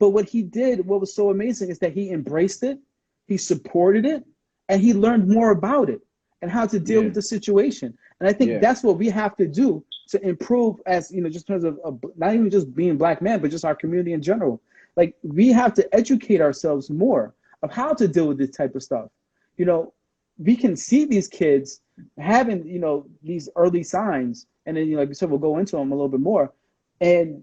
but what he did, what was so amazing is that he embraced it, he supported it, and he learned more about it and how to deal Yeah. with the situation. And I think Yeah. that's what we have to do to improve as just in terms of not even just being black men, but just our community in general. Like we have to educate ourselves more of how to deal with this type of stuff. You know, we can see these kids having these early signs, and then like you said, we'll go into them a little bit more. And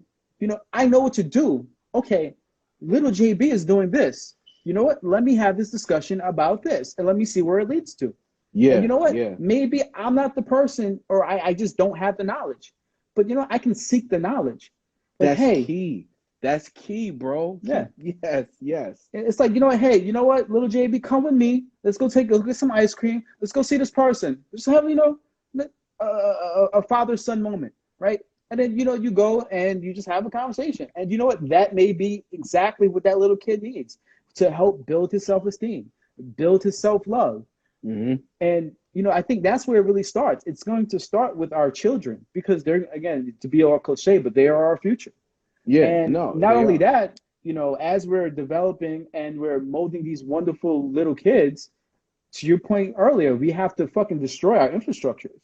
I know what to do. Okay, little JB is doing this. You know what? Let me have this discussion about this, and let me see where it leads to. And you Yeah. know what? Yeah. Maybe I'm not the person, or I just don't have the knowledge. But I can seek the knowledge. Like, That's hey, key. That's key, bro. yeah. Yes. Yes. It's like, hey, you know what, little JB, come with me. Let's go get some ice cream. Let's go see this person. Just have, a father-son moment, right? And then, you go and you just have a conversation. And you know what? That may be exactly what that little kid needs to help build his self-esteem, build his self-love. Hmm. And I think that's where it really starts. It's going to start with our children because they're, again, to be all cliche, but they are our future. Yeah. And No, not they only are. that, as we're developing and we're molding these wonderful little kids, to your point earlier, we have to fucking destroy our infrastructures.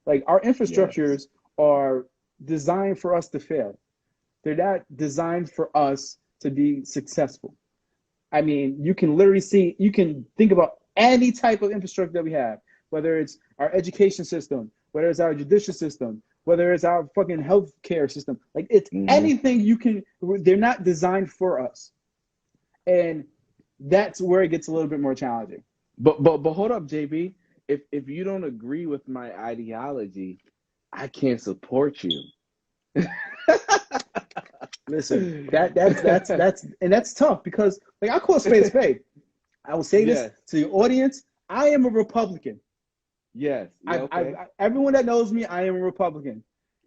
Like our Yes. infrastructures are designed for us to fail. They're not designed for us to be successful. I mean, you can literally see, you can think about any type of infrastructure that we have, whether it's our education system, whether it's our judicial system, whether it's our fucking healthcare system. Like it's Hmm. anything you can, they're not designed for us. And that's where it gets a little bit more challenging. But hold up, JB. If you don't agree with my ideology, I can't support you. Listen, and that's tough because like I call spade a spade. I will say this Yes. to the audience: I am a Republican. Yes. Yeah. Okay. Everyone that knows me, I am a Republican.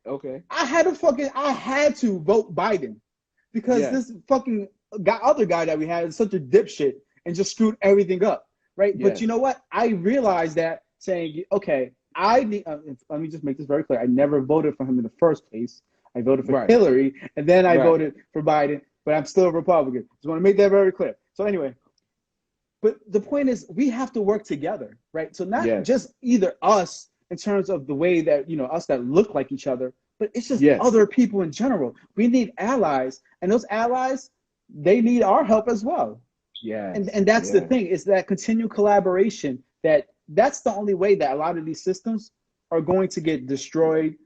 Okay. I had to vote Biden because Yes. this fucking other guy that we had is such a dipshit and just screwed everything up, right? But Yes. you know what? I realized that saying, okay, I need. Let me just make this very clear. I never voted for him in the first place. I voted for Right. Hillary, and then I Right. voted for Biden. But I'm still a Republican. Just want to make that very clear. So anyway, but the point is, we have to work together, right? So not Yes. just either us in terms of the way that, us that look like each other, but it's just Yes. other people in general. We need allies, and those allies, they need our help as well. And Yes. and that's the Yes. thing, is that continued collaboration, that's the only way that a lot of these systems are going to get destroyed.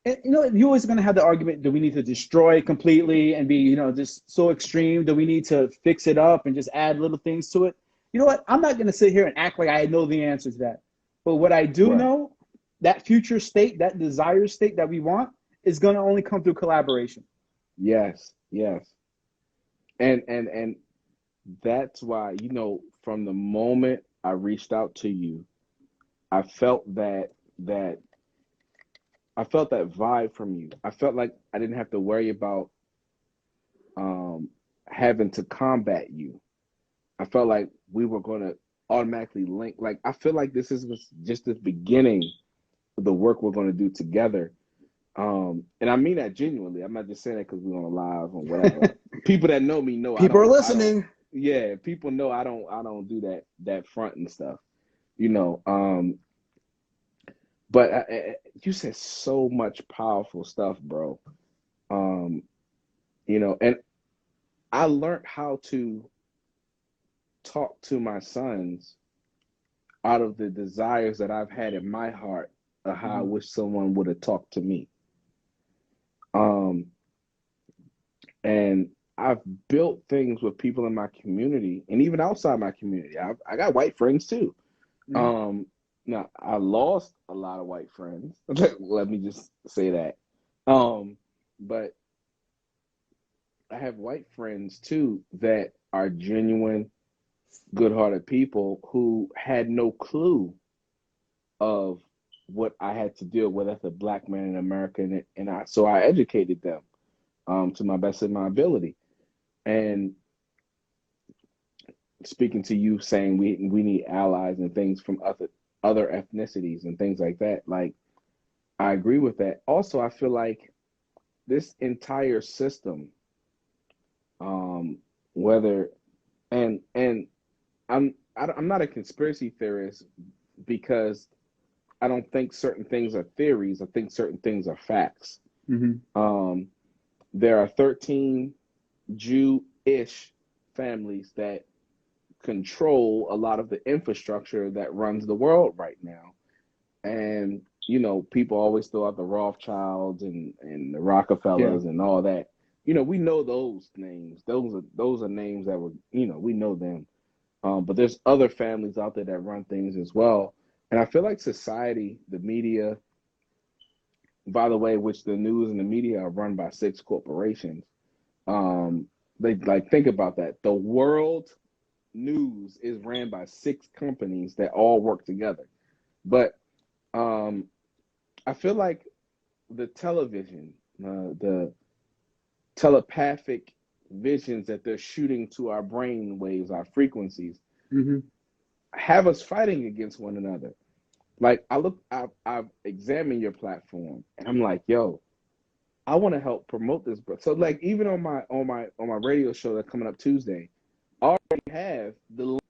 And you're always going to have the argument: do we need to destroy it completely and be, just so extreme? Do we need to fix it up and just add little things to it? You know what? I'm not going to sit here and act like I know the answer to that. But what I do Right. know, that future state, that desired state that we want, is going to only come through collaboration. Yes. Yes. And that's why, from the moment I reached out to you, I felt that I felt that vibe from you. I felt like I didn't have to worry about um having to combat you. I felt like we were going to automatically link. Like I feel like this is just the beginning of the work we're going to do together. And I mean that genuinely. I'm not just saying that because we're on a live or whatever. People that know me know People are I don't. listening. Yeah, people know I don't do that front and stuff. You know. But you said so much powerful stuff, bro. Um, and I learned how to talk to my sons out of the desires that I've had in my heart of how I Mm-hmm. wish someone would have talked to me. Um, and I've built things with people in my community and even outside my community. I got white friends too. Mm-hmm. Um, Now I lost a lot of white friends. Let me just say that. But I have white friends too that are genuine, good-hearted people who had no clue of what I had to deal with as a black man in America, so I educated them to my best of my ability. And speaking to you, saying we need allies and things from other ethnicities and things like that, like I agree with that. Also, I feel like this entire system, um, whether and I'm not a conspiracy theorist because I don't think certain things are theories. I think certain things are facts. Mm-hmm. Um, there are 13 Jew-ish families that control a lot of the infrastructure that runs the world right now. And people always throw out the Rothschilds and the Yeah. Rockefellers and all that. We know those names. Those are names that were, we know them. But there's other families out there that run things as well. And I feel like society, the media, by the way, which the news and the media are run by six corporations. Um, they like think about that. The world news is ran by six companies that all work together. But um, I feel like the television, the telepathic visions that they're shooting to our brain waves, our frequencies, Mm-hmm. have us fighting against one another. Like I've examined your platform, and I'm like, yo, I want to help promote this. So like, even on my radio show that's coming up Tuesday, I already have the link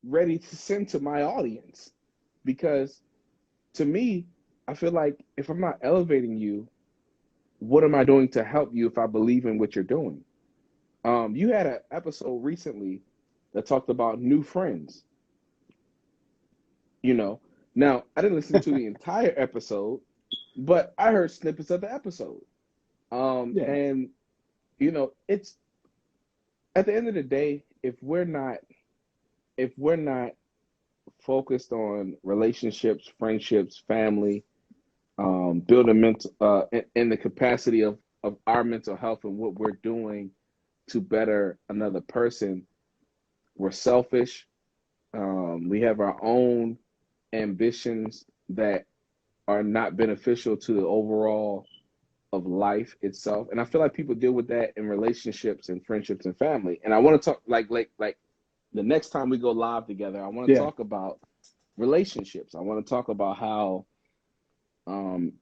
ready to send to my audience because to me, I feel like if I'm not elevating you, what am I doing to help you if I believe in what you're doing? You had an episode recently that talked about new friends, you know. Now, I didn't listen to the entire episode, but I heard snippets of the episode. Yeah, And it's at the end of the day, if we're not focused on relationships, friendships, family, building mental in the capacity of our mental health and what we're doing to better another person, we're selfish. We have our own ambitions that are not beneficial to the overall of life itself. And I feel like people deal with that in relationships and friendships and family. And I want to talk like the next time we go live together, I want to yeah. talk about relationships. I want to talk about how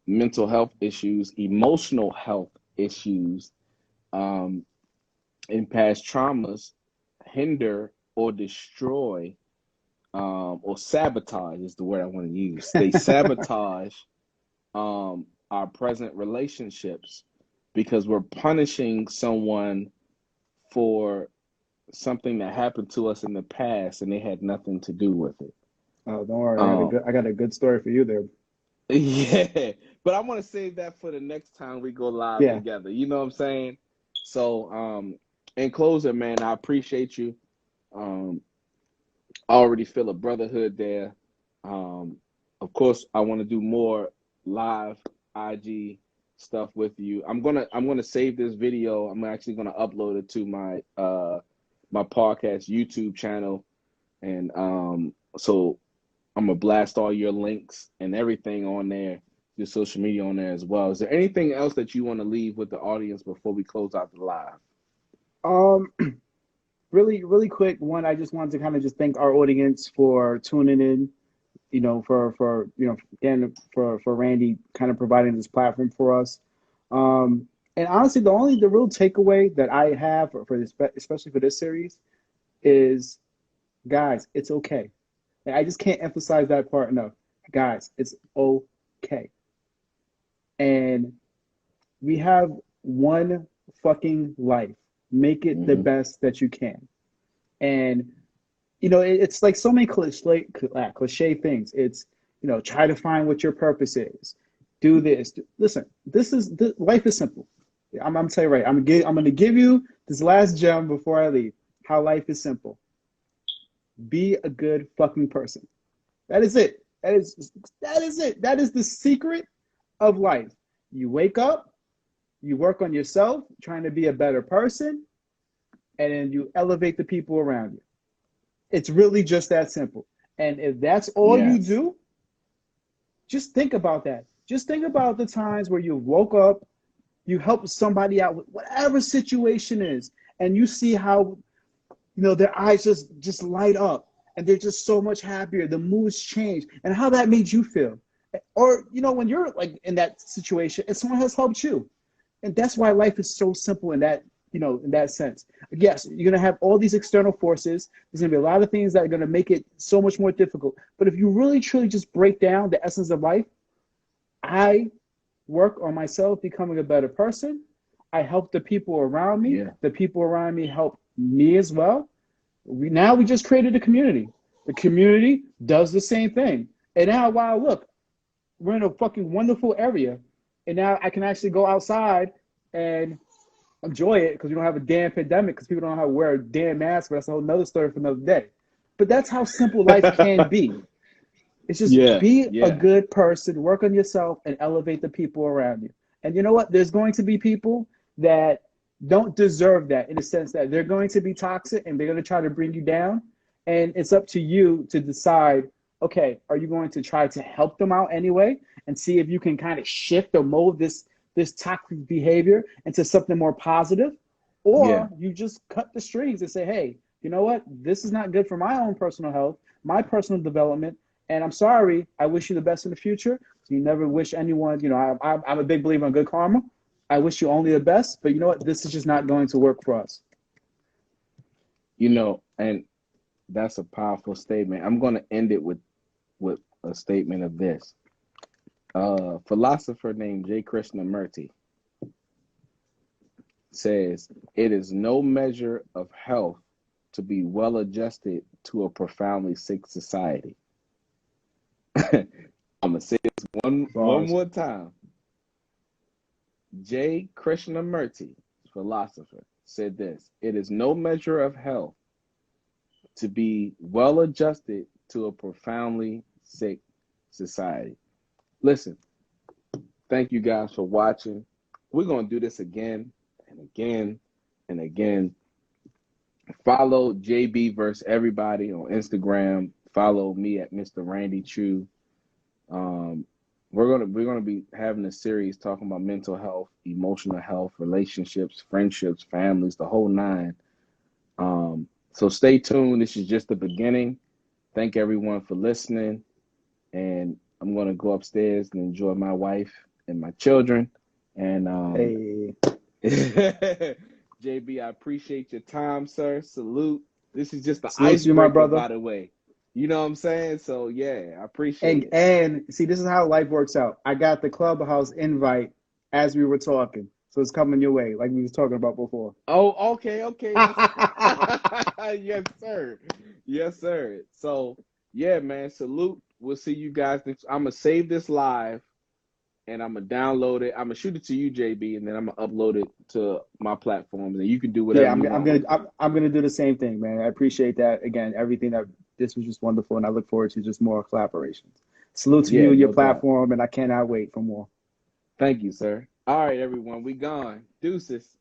mental health issues, emotional health issues, um, and past traumas hinder or destroy or sabotage is the word I want to use. They sabotage our present relationships because we're punishing someone for something that happened to us in the past and they had nothing to do with it. Oh, don't worry. Um, I got a good story for you there. yeah, but I want to save that for the next time we go live Yeah. together. You know what I'm saying? So, in closing, man, I appreciate you. Um, I already feel a brotherhood there. Um, of course, I want to do more live IG stuff with you. I'm gonna save this video. I'm actually gonna upload it to my podcast YouTube channel, and so I'm gonna blast all your links and everything on there, your social media on there as well. Is there anything else that you want to leave with the audience before we close out the live? Um, really quick. One, I just wanted to kind of just thank our audience for tuning in. Again, for Randy kind of providing this platform for us. And honestly, the real takeaway that I have for this, especially for this series, is guys, it's okay. And I just can't emphasize that part enough. Guys, it's okay. And we have one fucking life. Make it the Hmm. best that you can. And it's like so many cliche things. It's try to find what your purpose is. Do this. Listen, life is simple. I'm telling you right. I'm gonna give you this last gem before I leave. How life is simple. Be a good fucking person. That is it. That is it. That is the secret of life. You wake up, you work on yourself, trying to be a better person, and then you elevate the people around you. It's really just that simple. And if that's all you Yes. do, just think about that. Just think about the times where you woke up, you helped somebody out with whatever situation is, and you see how their eyes just light up and they're just so much happier. The moods change, and how that made you feel. Or when you're like in that situation and someone has helped you. And that's why life is so simple in that sense. Yes, you're gonna have all these external forces. There's gonna be a lot of things that are gonna make it so much more difficult. But if you really truly just break down the essence of life, I work on myself becoming a better person. I help the people around me. Yeah. The people around me help me as well. We just created a community. The community does the same thing. And now, wow, look, we're in a fucking wonderful area, and now I can actually go outside and enjoy it because we don't have a damn pandemic because people don't know how to wear a damn mask. But that's a whole nother story for another day. But that's how simple life can be. It's just Yeah. be a Yeah. good person, work on yourself, and elevate the people around you. And you know what? There's going to be people that don't deserve that in the sense that they're going to be toxic and they're going to try to bring you down. And it's up to you to decide, okay, are you going to try to help them out anyway and see if you can kind of shift or mold this toxic behavior into something more positive? Yeah. Or you just cut the strings and say, hey, you know what? This is not good for my own personal health, my personal development. And I'm sorry. I wish you the best in the future. You never wish anyone, I'm a big believer in good karma. I wish you only the best, but you know what? This is just not going to work for us. And that's a powerful statement. I'm going to end it with a statement of this. A philosopher named J. Krishnamurti says, "It is no measure of health to be well adjusted to a profoundly sick society." I'm gonna say this one Bars. more time. J. Krishnamurti, philosopher, said this: "It is no measure of health to be well adjusted to a profoundly sick society." Listen, thank you guys for watching. We're gonna do this again and again and again. Follow JB versus everybody on Instagram. Follow me at Mr. Randy Chu. Um, we're gonna be having a series talking about mental health, emotional health, relationships, friendships, families, the whole nine. So stay tuned. This is just the beginning. Thank everyone for listening, and I'm gonna go upstairs and enjoy my wife and my children. And Hey, JB, I appreciate your time, sir. Salute. This is just the salute to you, my icebreaker, brother. by the way. You know what I'm saying? So yeah, I appreciate And it. and see, this is how life works out. I got the clubhouse invite as we were talking, so it's coming your way, like we was talking about before. Oh, okay, okay. That's yes, sir. Yes, sir. So yeah, man. Salute. We'll see you guys next. I'm gonna save this live and I'm gonna download it. I'm gonna shoot it to you, JB, and then I'm gonna upload it to my platforms, and you can do Yeah, whatever you I'm want gonna with it. I'm gonna do the same thing, man. I appreciate that. Again, everything that this was just wonderful, and I look forward to just more collaborations. Salute to you Yeah, and your no doubt. platform, and I cannot wait for more. Thank you, sir. All right, everyone. We gone. Deuces.